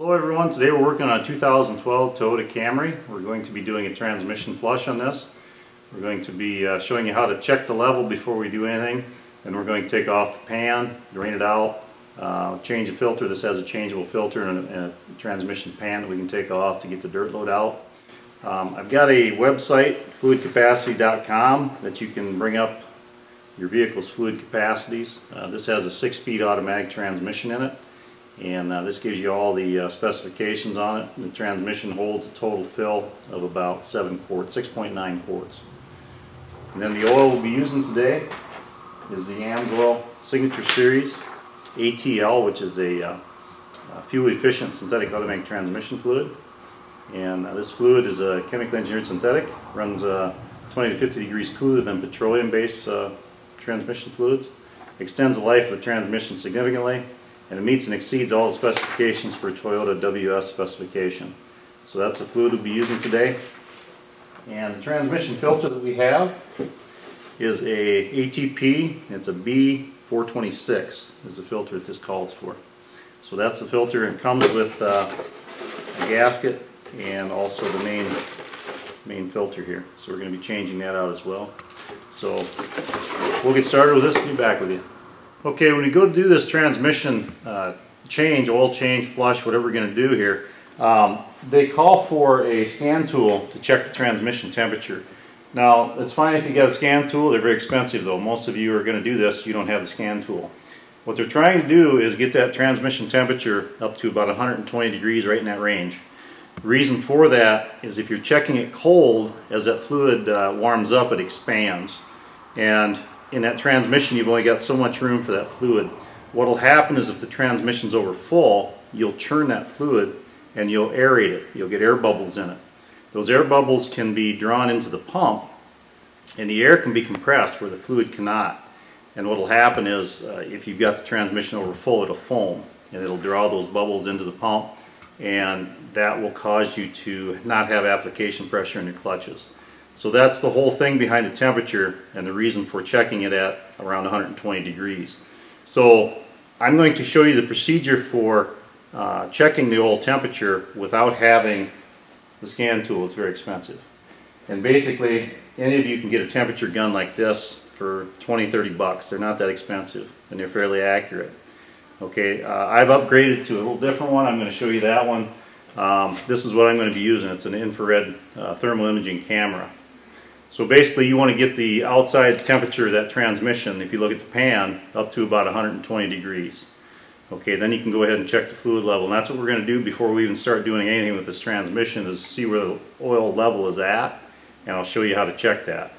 Hello everyone, today we're working on a 2012 Toyota Camry. We're going to be doing a transmission flush on this. We're going to be showing you how to check the level before we do anything. Then we're going to take off the pan, drain it out, change the filter. This has a changeable filter and a transmission pan that we can take off to get the dirt load out. I've got a website, fluidcapacity.com, that you can bring up your vehicle's fluid capacities. This has a 6-speed automatic transmission in it. And this gives you all the specifications on it. The transmission holds a total fill of about 7 quarts, 6.9 quarts. And then the oil we'll be using today is the Amsoil Signature Series ATL, which is a fuel-efficient synthetic automatic transmission fluid. And this fluid is a chemically engineered synthetic, runs 20 to 50 degrees cooler than petroleum-based transmission fluids, extends the life of the transmission significantly, and it meets and exceeds all the specifications for Toyota WS specification. So that's the fluid we'll be using today. And the transmission filter that we have is a ATP. It's a B426 is the filter that this calls for. So that's the filter, and comes with a gasket and also the main filter here. So we're going to be changing that out as well. So we'll get started with this and be back with you. Okay, when you go to do this transmission change, oil change, flush, whatever we're going to do here, they call for a scan tool to check the transmission temperature. Now, it's fine if you got a scan tool. They're very expensive though. Most of you are going to do this, you don't have the scan tool. What they're trying to do is get that transmission temperature up to about 120 degrees, right in that range. The reason for that is if you're checking it cold, as that fluid warms up, it expands. And in that transmission, you've only got so much room for that fluid. What will happen is if the transmission's over full, you'll churn that fluid and you'll aerate it. You'll get air bubbles in it. Those air bubbles can be drawn into the pump, and the air can be compressed where the fluid cannot. And what will happen is if you've got the transmission over full, it'll foam and it'll draw those bubbles into the pump, and that will cause you to not have application pressure in your clutches. So that's the whole thing behind the temperature and the reason for checking it at around 120 degrees. So I'm going to show you the procedure for checking the oil temperature without having the scan tool. It's very expensive. And basically, any of you can get a temperature gun like this for 20-30 bucks. They're not that expensive and they're fairly accurate. Okay, I've upgraded to a little different one. I'm going to show you that one. This is what I'm going to be using. It's an infrared thermal imaging camera. So basically you want to get the outside temperature of that transmission, if you look at the pan, up to about 120 degrees. Okay, then you can go ahead and check the fluid level. And that's what we're going to do before we even start doing anything with this transmission, is see where the oil level is at, and I'll show you how to check that.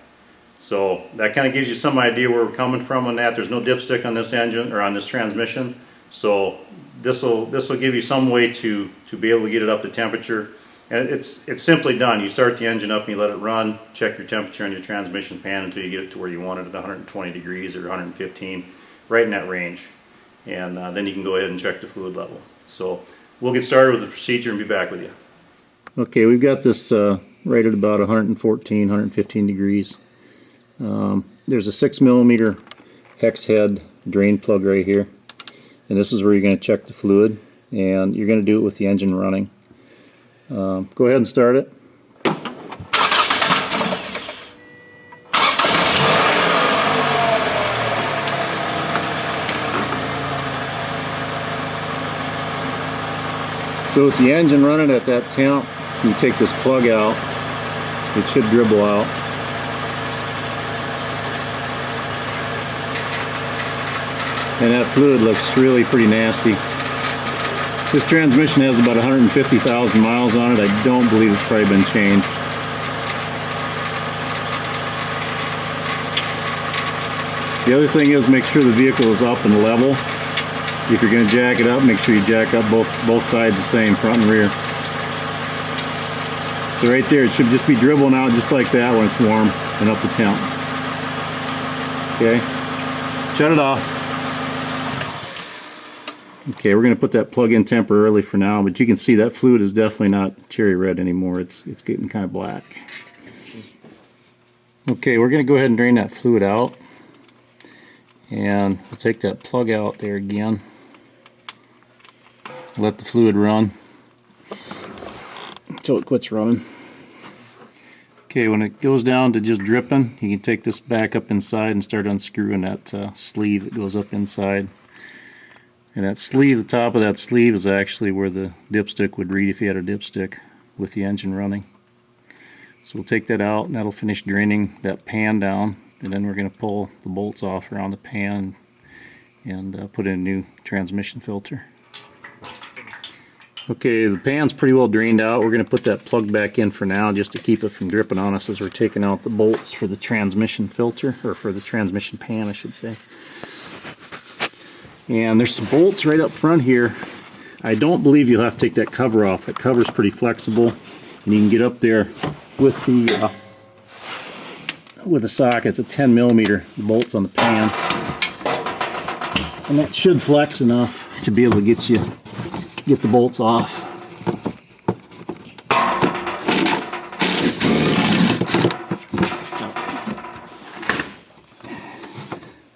So that kind of gives you some idea where we're coming from on that. There's no dipstick on this engine or on this transmission. So this will give you some way to be able to get it up to temperature. And it's simply done. You start the engine up and you let it run, check your temperature on your transmission pan until you get it to where you want it at 120 degrees or 115, right in that range. And then you can go ahead and check the fluid level. So we'll get started with the procedure and be back with you. Okay, we've got this right at about 114, 115 degrees. There's a 6mm hex head drain plug right here. And this is where you're going to check the fluid, and you're going to do it with the engine running. Go ahead and start it. So with the engine running at that temp, you take this plug out, it should dribble out. And that fluid looks really pretty nasty. This transmission has about 150,000 miles on it. I don't believe it's probably been changed. The other thing is, make sure the vehicle is up and level. If you're going to jack it up, make sure you jack up both sides the same, front and rear. So right there, it should just be dribbling out just like that when it's warm and up the temp. Okay, shut it off. Okay, we're going to put that plug in temporarily for now, but you can see that fluid is definitely not cherry red anymore. It's getting kind of black. Okay, we're going to go ahead and drain that fluid out. And we'll take that plug out there again. Let the fluid run. until it quits running. Okay, when it goes down to just dripping, you can take this back up inside and start unscrewing that sleeve that goes up inside. And that sleeve, the top of that sleeve is actually where the dipstick would read if you had a dipstick with the engine running. So we'll take that out and that'll finish draining that pan down, and then we're going to pull the bolts off around the pan and put in a new transmission filter. Okay, the pan's pretty well drained out. We're going to put that plug back in for now just to keep it from dripping on us as we're taking out the bolts for the transmission filter, or for the transmission pan I should say. And there's some bolts right up front here. I don't believe you'll have to take that cover off. That cover's pretty flexible and you can get up there with the socket. It's a 10 millimeter bolts on the pan. And that should flex enough to be able to get the bolts off.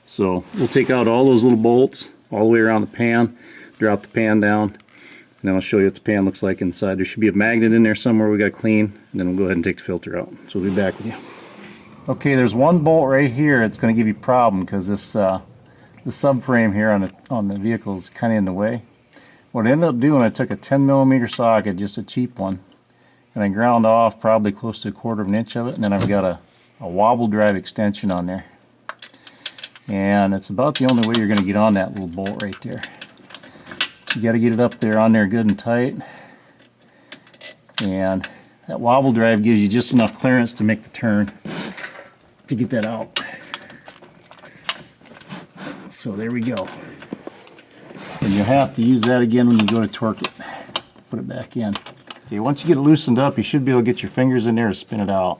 So we'll take out all those little bolts all the way around the pan, drop the pan down, and then I'll show you what the pan looks like inside. There should be a magnet in there somewhere we got to clean, and then we'll go ahead and take the filter out. So we'll be back with you. Okay, there's one bolt right here. It's going to give you a problem because this the subframe here on the vehicle is kind of in the way. What I ended up doing, I took a 10 millimeter socket, just a cheap one, and I ground off probably close to 1/4 of an inch of it, and then I've got a wobble drive extension on there. And it's about the only way you're going to get on that little bolt right there. You got to get it up there on there good and tight. And that wobble drive gives you just enough clearance to make the turn to get that out. So there we go. And you'll have to use that again when you go to torque it. Put it back in. Okay, once you get it loosened up, you should be able to get your fingers in there to spin it out.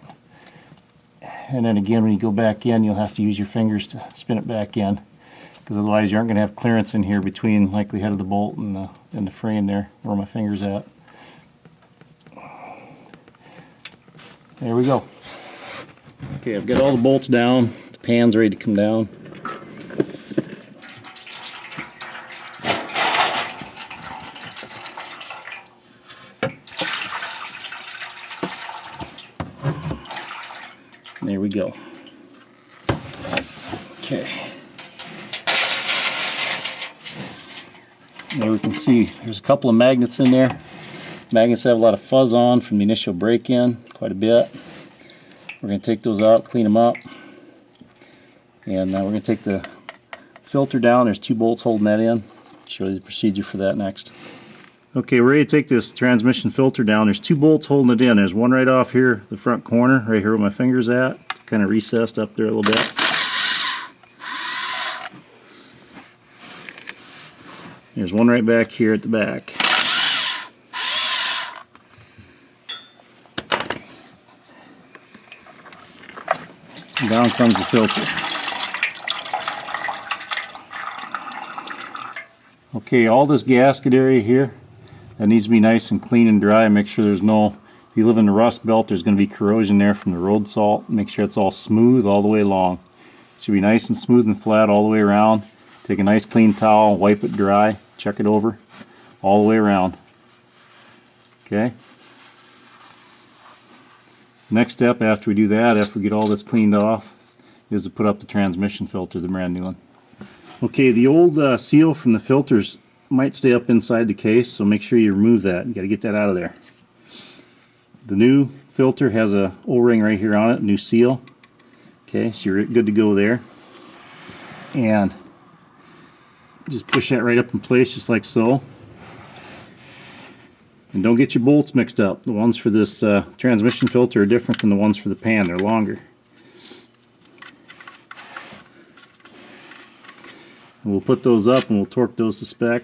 And then again, when you go back in, you'll have to use your fingers to spin it back in, because otherwise you aren't going to have clearance in here between like the head of the bolt and the frame there, where my finger's at. There we go. Okay, I've got all the bolts down. The pan's ready to come down. There we go. Okay. There we can see there's a couple of magnets in there. Magnets have a lot of fuzz on from the initial break-in, quite a bit. We're going to take those out, clean them up. And now we're going to take the filter down. There's 2 bolts holding that in. I'll show you the procedure for that next. Okay, we're ready to take this transmission filter down. There's 2 bolts holding it in. There's one right off here, the front corner, right here where my finger's at. It's kind of recessed up there a little bit. There's one right back here at the back. And down comes the filter. Okay, all this gasket area here, that needs to be nice and clean and dry. Make sure there's no, if you live in the rust belt, there's going to be corrosion there from the road salt. Make sure it's all smooth all the way along. It should be nice and smooth and flat all the way around. Take a nice clean towel, wipe it dry, check it over all the way around. Okay? Next step after we do that, after we get all this cleaned off, is to put up the transmission filter, the brand new one. Okay, the old seal from the filters might stay up inside the case, so make sure you remove that. You got to get that out of there. The new filter has a O-ring right here on it, new seal. Okay, so you're good to go there. And just push that right up in place, just like so. And don't get your bolts mixed up. The ones for this transmission filter are different than the ones for the pan. They're longer. And we'll put those up and we'll torque those to spec.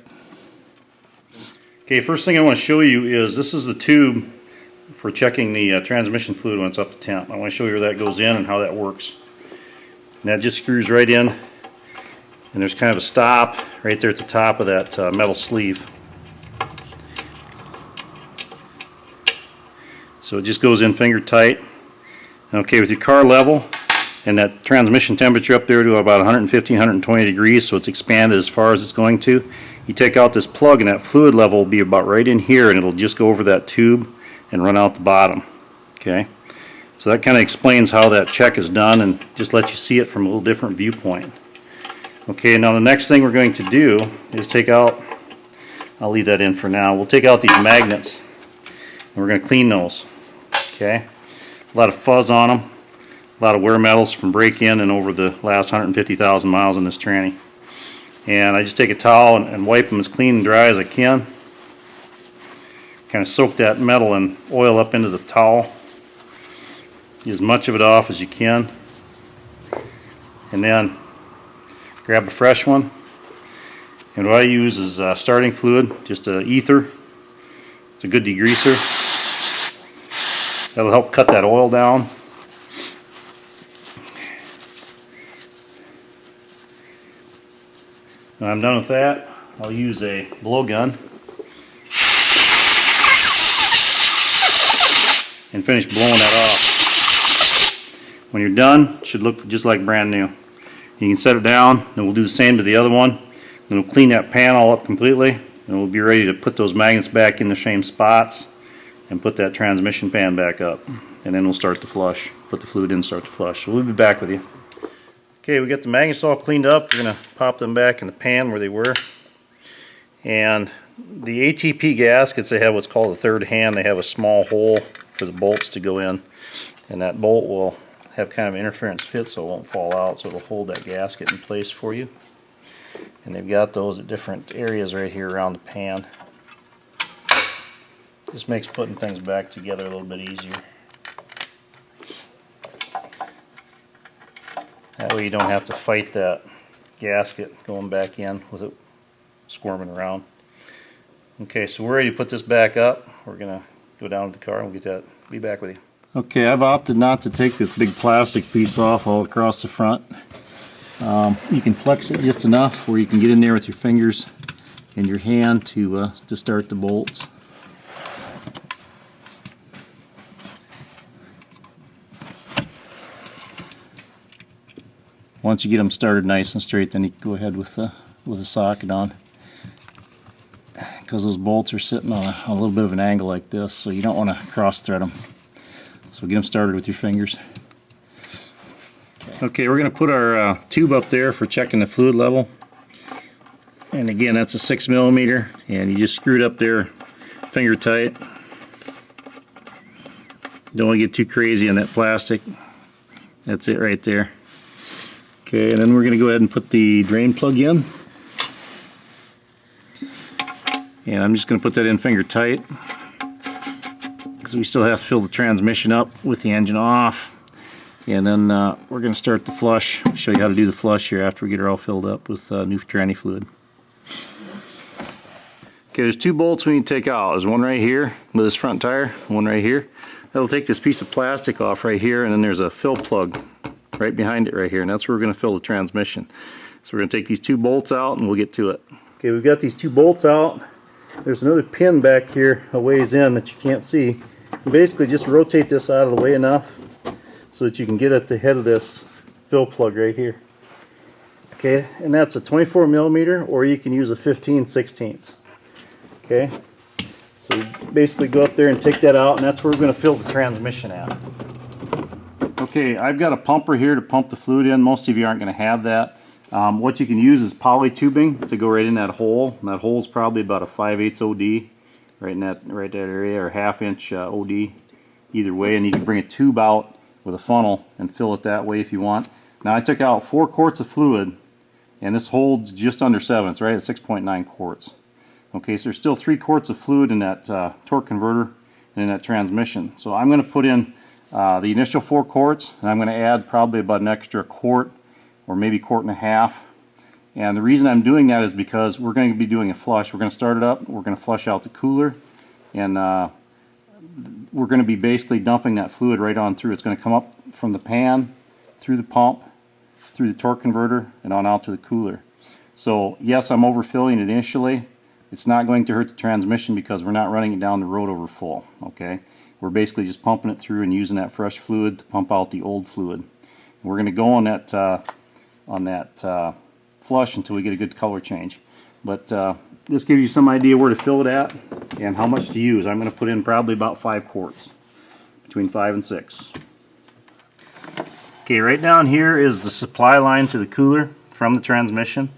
Okay, first thing I want to show you is this is the tube for checking the transmission fluid when it's up to temp. I want to show you where that goes in and how that works. And that just screws right in, and there's kind of a stop right there at the top of that metal sleeve. So it just goes in finger tight. Okay, with your car level and that transmission temperature up there to about 115, 120 degrees, so it's expanded as far as it's going to, you take out this plug and that fluid level will be about right in here, and it'll just go over that tube and run out the bottom. Okay, so that kind of explains how that check is done and just lets you see it from a little different viewpoint. Okay, now the next thing we're going to do is take out, I'll leave that in for now, we'll take out these magnets and we're going to clean those. Okay, a lot of fuzz on them, a lot of wear metals from break-in and over the last 150,000 miles in this tranny. And I just take a towel and wipe them as clean and dry as I can. Kind of soak that metal and oil up into the towel. Get as much of it off as you can. And then grab a fresh one. And what I use is starting fluid, just an ether. It's a good degreaser. That'll help cut that oil down. When I'm done with that, I'll use a blowgun and finish blowing that off. When you're done, it should look just like brand new. You can set it down, and we'll do the same to the other one. Then we'll clean that pan all up completely, and we'll be ready to put those magnets back in the same spots and put that transmission pan back up. And then we'll start the flush, put the fluid in and start the flush. So we'll be back with you. Okay, we got the magnets all cleaned up. We're going to pop them back in the pan where they were. And the ATP gaskets, they have what's called a third hand. They have a small hole for the bolts to go in. And that bolt will have kind of an interference fit so it won't fall out. So it'll hold that gasket in place for you. And they've got those at different areas right here around the pan. This makes putting things back together a little bit easier. That way you don't have to fight that gasket going back in with it squirming around. Okay, so we're ready to put this back up. We're going to go down to the car and we'll get that. Be back with you. Okay, I've opted not to take this big plastic piece off all across the front. You can flex it just enough where you can get in there with your fingers and your hand to start the bolts. Once you get them started nice and straight, then you can go ahead with the socket on. Because those bolts are sitting on a little bit of an angle like this, so you don't want to cross thread them. So get them started with your fingers. Okay, we're going to put our tube up there for checking the fluid level. And again, that's a 6mm, and you just screw it up there finger tight. Don't want to get too crazy on that plastic. That's it right there. Okay, and then we're going to go ahead and put the drain plug in. And I'm just going to put that in finger tight because we still have to fill the transmission up with the engine off. And then we're going to start the flush. I'll show you how to do the flush here after we get her all filled up with new tranny fluid. Okay, there's two bolts we need to take out. There's one right here with this front tire, one right here. That'll take this piece of plastic off right here, and then there's a fill plug right behind it right here, and that's where we're going to fill the transmission. So we're going to take these two bolts out and we'll get to it. Okay, we've got these two bolts out. There's another pin back here a ways in that you can't see. You basically just rotate this out of the way enough so that you can get at the head of this fill plug right here. Okay, and that's a 24mm, or you can use a 15/16. Okay, so basically go up there and take that out, and that's where we're going to fill the transmission at. Okay, I've got a pumper here to pump the fluid in. Most of you aren't going to have that. What you can use is poly tubing to go right in that hole. And that hole is probably about a 5/8 OD, right in that area, or 1/2 inch OD, either way. And you can bring a tube out with a funnel and fill it that way if you want. Now I took out 4 quarts of fluid, and this holds just under 7. It's right at 6.9 quarts. Okay, so there's still 3 quarts of fluid in that torque converter and in that transmission. So I'm going to put in the initial 4 quarts, and I'm going to add probably about an extra quart or maybe 1.5 quarts. And the reason I'm doing that is because we're going to be doing a flush. We're going to start it up, we're going to flush out the cooler, and we're going to be basically dumping that fluid right on through. It's going to come up from the pan, through the pump, through the torque converter, and on out to the cooler. So yes, I'm overfilling it initially. It's not going to hurt the transmission because we're not running it down the road over full. Okay, we're basically just pumping it through and using that fresh fluid to pump out the old fluid. And we're going to go on that flush until we get a good color change. But this gives you some idea where to fill it at and how much to use. I'm going to put in probably about 5 quarts, between 5 and 6. Okay, right down here is the supply line to the cooler from the transmission.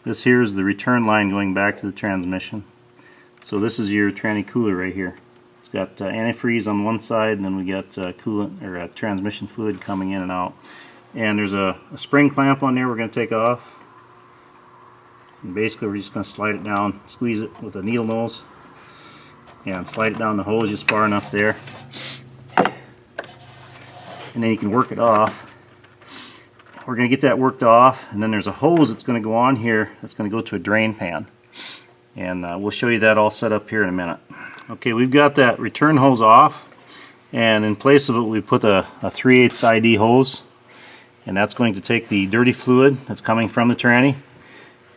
This here is the return line going back to the transmission. So this is your tranny cooler right here. It's got antifreeze on one side, and then we got coolant or transmission fluid coming in and out. And there's a spring clamp on there we're going to take off. And basically we're just going to slide it down, squeeze it with a needle nose, and slide it down the hose just far enough there. And then you can work it off. We're going to get that worked off, and then there's a hose that's going to go on here that's going to go to a drain pan. And we'll show you that all set up here in a minute. Okay, we've got that return hose off, and in place of it we put a 3/8 ID hose, and that's going to take the dirty fluid that's coming from the tranny.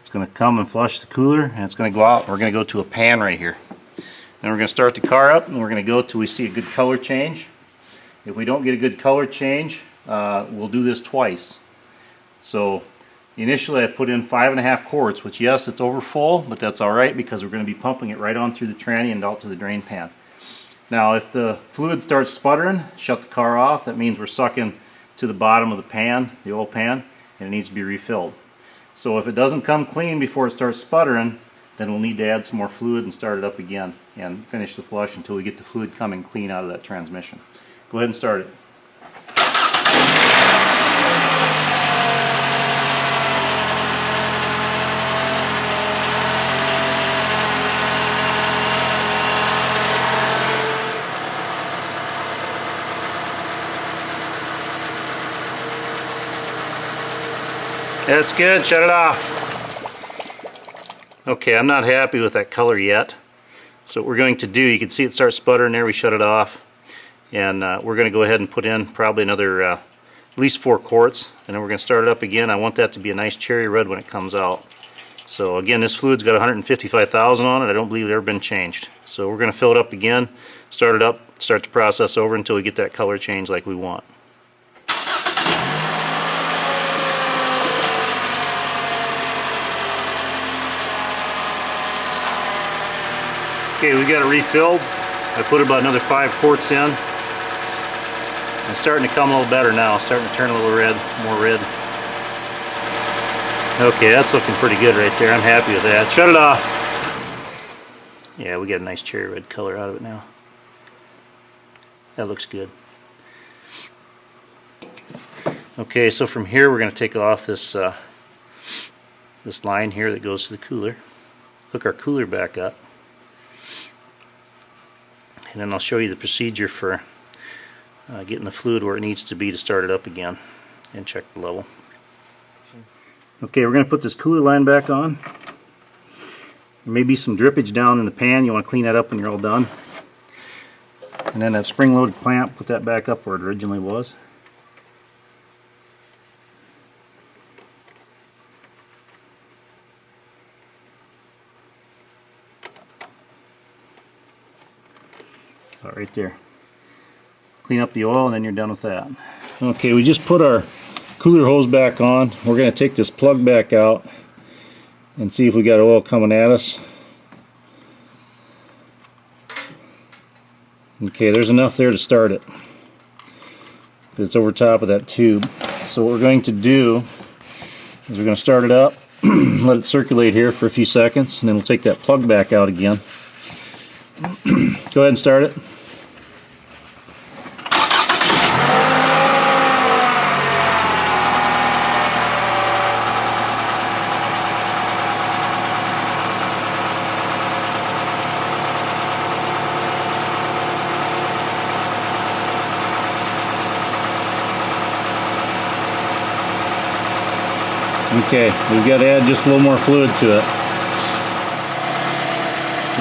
It's going to come and flush the cooler, and it's going to go out. We're going to go to a pan right here. Then we're going to start the car up, and we're going to go till we see a good color change. If we don't get a good color change, we'll do this twice. So initially I put in 5.5 quarts, which yes, it's over full, but that's alright because we're going to be pumping it right on through the tranny and out to the drain pan. Now if the fluid starts sputtering, shut the car off. That means we're sucking to the bottom of the pan, the oil pan, and it needs to be refilled. So if it doesn't come clean before it starts sputtering, then we'll need to add some more fluid and start it up again and finish the flush until we get the fluid coming clean out of that transmission. Go ahead and start it. That's good, shut it off. Okay, I'm not happy with that color yet. So what we're going to do, you can see it starts sputtering there, we shut it off. And we're going to go ahead and put in probably another at least 4 quarts. And then we're going to start it up again. I want that to be a nice cherry red when it comes out. So again, this fluid's got 155,000 on it. I don't believe it's ever been changed. So we're going to fill it up again, start it up, start the process over until we get that color change like we want. Okay, we got it refilled. I put about another 5 quarts in. It's starting to come a little better now. It's starting to turn a little red, more red. Okay, that's looking pretty good right there. I'm happy with that. Shut it off. Yeah, we got a nice cherry red color out of it now. That looks good. Okay, so from here we're going to take off this this line here that goes to the cooler. Hook our cooler back up. And then I'll show you the procedure for getting the fluid where it needs to be to start it up again and check the level. Okay, we're going to put this cooler line back on. There may be some drippage down in the pan. You want to clean that up when you're all done. And then that spring-loaded clamp, put that back up where it originally was. Right there. Clean up the oil and then you're done with that. Okay, we just put our cooler hose back on. We're going to take this plug back out and see if we got oil coming at us. Okay, there's enough there to start it. It's over top of that tube. So what we're going to do is we're going to start it up, let it circulate here for a few seconds, and then we'll take that plug back out again. Go ahead and start it. Okay, we've got to add just a little more fluid to it.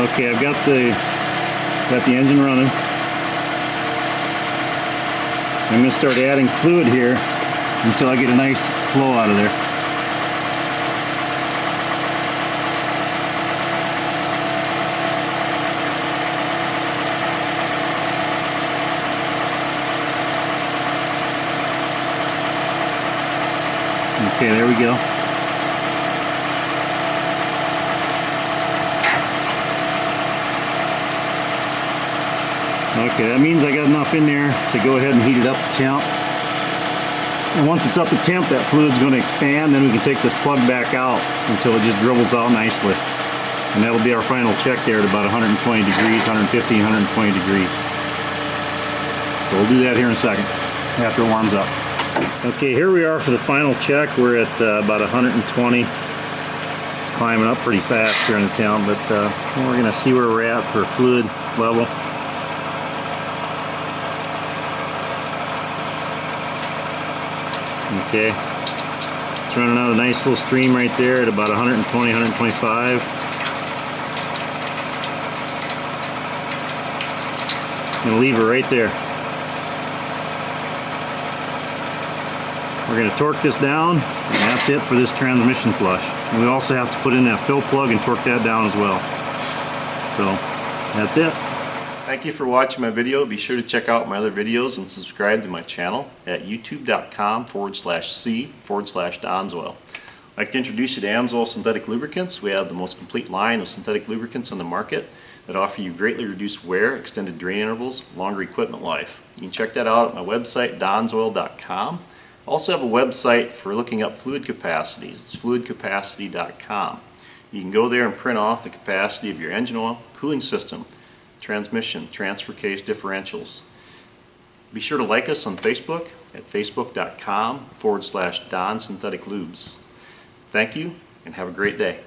Okay, I've got the engine running. I'm going to start adding fluid here until I get a nice flow out of there. Okay, there we go. Okay, that means I got enough in there to go ahead and heat it up to temp. And once it's up to temp, that fluid's going to expand, then we can take this plug back out until it just dribbles out nicely. And that'll be our final check there at about 120 degrees, 150, 120 degrees. So we'll do that here in a second, after it warms up. Okay, here we are for the final check. We're at about 120. It's climbing up pretty fast here in the temp, but we're going to see where we're at for fluid level. Okay, it's running out a nice little stream right there at about 120, 125. I'm gonna leave her right there. We're gonna torque this down, and that's it for this transmission flush. And we also have to put in that fill plug and torque that down as well. So, that's it. Thank you for watching my video. Be sure to check out my other videos and subscribe to my channel at youtube.com/c/Donsoil. I'd like to introduce you to Amsoil synthetic lubricants. We have the most complete line of synthetic lubricants on the market that offer you greatly reduced wear, extended drain intervals, longer equipment life. You can check that out at my website, donsoil.com. I also have a website for looking up fluid capacity. It's fluidcapacity.com. You can go there and print off the capacity of your engine oil, cooling system, transmission, transfer case, differentials. Be sure to like us on Facebook at facebook.com/Don Synthetic Lubes. Thank you and have a great day.